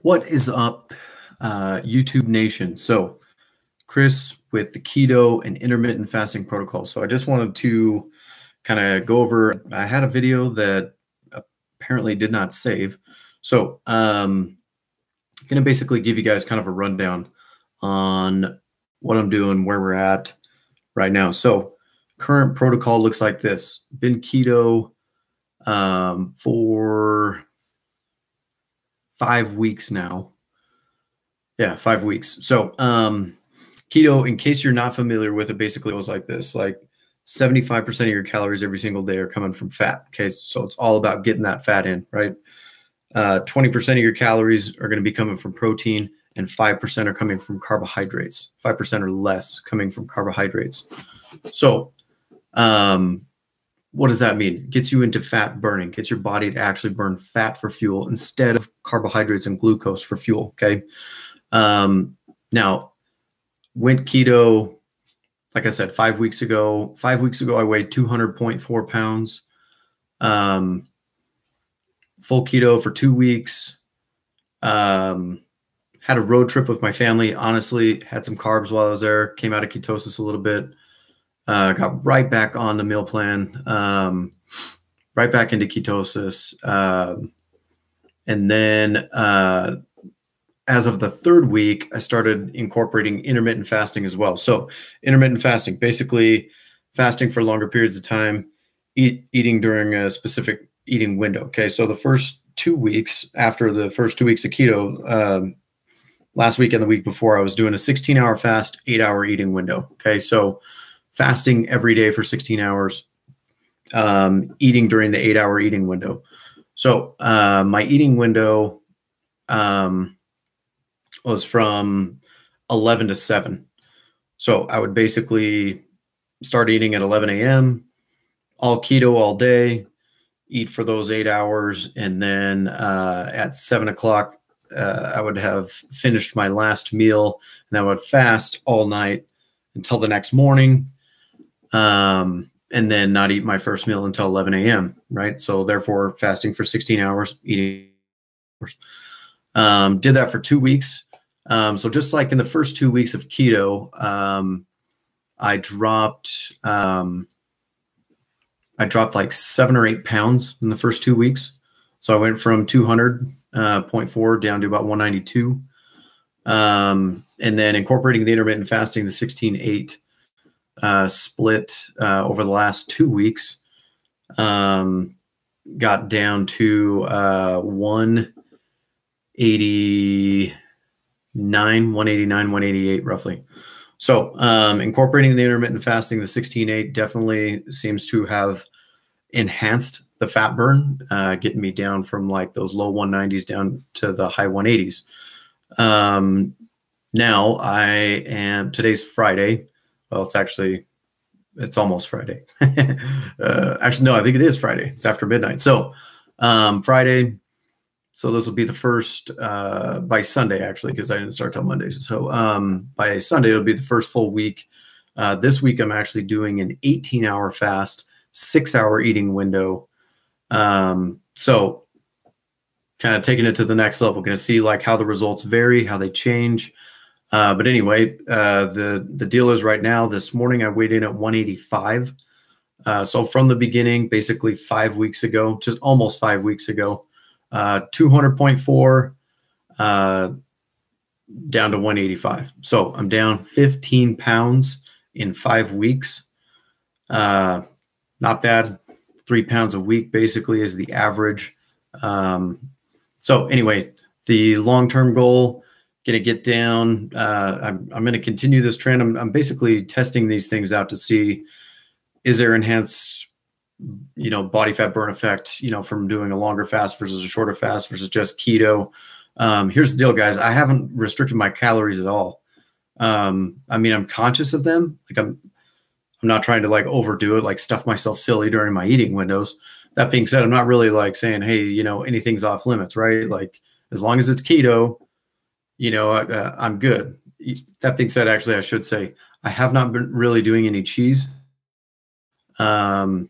What is up, YouTube Nation? So, Chris with the Keto and Intermittent Fasting Protocol. So, I just wanted to kind of go over. I had a video that apparently did not save. So, I'm going to basically give you guys kind of a rundown on what I'm doing, where we're at right now. So, current protocol looks like this. Been keto for 5 weeks now. Yeah, 5 weeks. So keto, in case you're not familiar with it, basically goes like this. Like 75% of your calories every single day are coming from fat. Okay, so it's all about getting that fat in, right? 20% of your calories are going to be coming from protein, and 5% are coming from carbohydrates. 5% or less coming from carbohydrates. So what does that mean? It gets you into fat burning, gets your body to actually burn fat for fuel instead of carbohydrates and glucose for fuel, okay? Now, went keto, like I said, 5 weeks ago. 5 weeks ago, I weighed 200.4 pounds. Full keto for 2 weeks. Had a road trip with my family. Honestly, had some carbs while I was there. Came out of ketosis a little bit. Got right back on the meal plan. Right back into ketosis. And then as of the 3rd week, I started incorporating intermittent fasting as well. So intermittent fasting, basically fasting for longer periods of time, eating during a specific eating window. Okay, so the first 2 weeks, after the first 2 weeks of keto, last week and the week before, I was doing a 16-hour fast, 8-hour eating window. Okay, so fasting every day for 16 hours, eating during the 8-hour eating window. So my eating window was from 11 to 7. So I would basically start eating at 11 a.m., all keto all day, eat for those 8 hours. And then at 7 o'clock, I would have finished my last meal, and I would fast all night until the next morning. And then not eat my first meal until 11 a.m., right? So therefore fasting for 16 hours, eating. Did that for 2 weeks. So just like in the first 2 weeks of keto, I dropped like 7 or 8 pounds in the first 2 weeks. So I went from 200.4 down to about 192. And then incorporating the intermittent fasting, the 16-8 split over the last 2 weeks, got down to 189, 188 roughly. So incorporating the intermittent fasting, the 16-8 definitely seems to have enhanced the fat burn, getting me down from like those low 190s down to the high 180s. Now today's Friday. Well, it's almost Friday. Actually, no, I think it is Friday. It's after midnight. So Friday. So this will be the first by Sunday, actually, because I didn't start till Monday. So by Sunday, it'll be the first full week. This week, I'm actually doing an 18-hour fast, 6-hour eating window. So kind of taking it to the next level. Going to see like how the results vary, how they change. But anyway, the deal is right now, this morning I weighed in at 185. So from the beginning, basically 5 weeks ago, just almost 5 weeks ago, 200.4 down to 185. So I'm down 15 pounds in 5 weeks. Not bad. 3 pounds a week basically is the average. So anyway, the long-term goal, going to get down. I'm going to continue this trend. I'm basically testing these things out to see, is there enhanced, body fat burn effect, from doing a longer fast versus a shorter fast versus just keto. Here's the deal, guys. I haven't restricted my calories at all. I mean, I'm conscious of them. Like I'm not trying to like overdo it, like stuff myself silly during my eating windows. That being said, I'm not really like saying, hey, anything's off limits, right? Like as long as it's keto, I'm good. That being said, actually, I should say I have not been really doing any cheese. So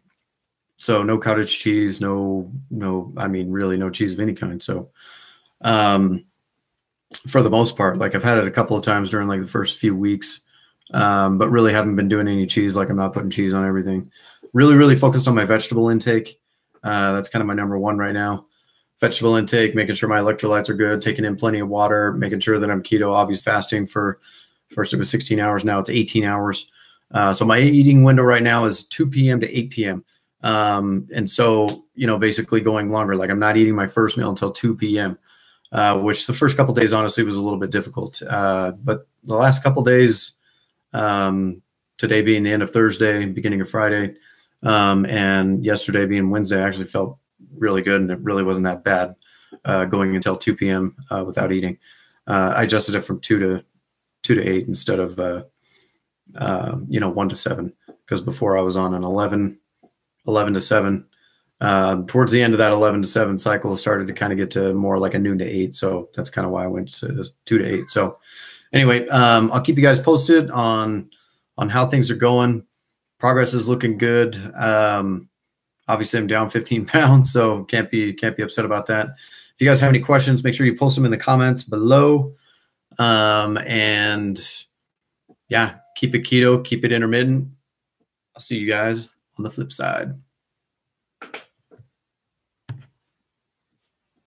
no cottage cheese, I mean, really no cheese of any kind. So for the most part. Like I've had it a couple of times during like the first few weeks, but really haven't been doing any cheese. Like I'm not putting cheese on everything. Really focused on my vegetable intake. That's kind of my number one right now. Vegetable intake, making sure my electrolytes are good, taking in plenty of water, making sure that I'm keto, obviously fasting for first it was 16 hours. Now it's 18 hours. So my eating window right now is 2 p.m. to 8 p.m. And so, you know, basically going longer, like I'm not eating my first meal until 2 p.m., which the first couple of days, honestly, was a little bit difficult. But the last couple of days, today being the end of Thursday, beginning of Friday, and yesterday being Wednesday, I actually felt really good, and it really wasn't that bad going until 2 p.m. Without eating. I adjusted it from 2 to 8 instead of 1 to 7, because before I was on an 11 to 7. Towards the end of that 11 to 7 cycle, started to kind of get to more like a noon to 8. So that's kind of why I went to 2 to 8. So anyway, I'll keep you guys posted on how things are going. Progress is looking good. Obviously I'm down 15 pounds, so can't be upset about that. If you guys have any questions, make sure you post them in the comments below. And yeah, keep it keto, keep it intermittent. I'll see you guys on the flip side.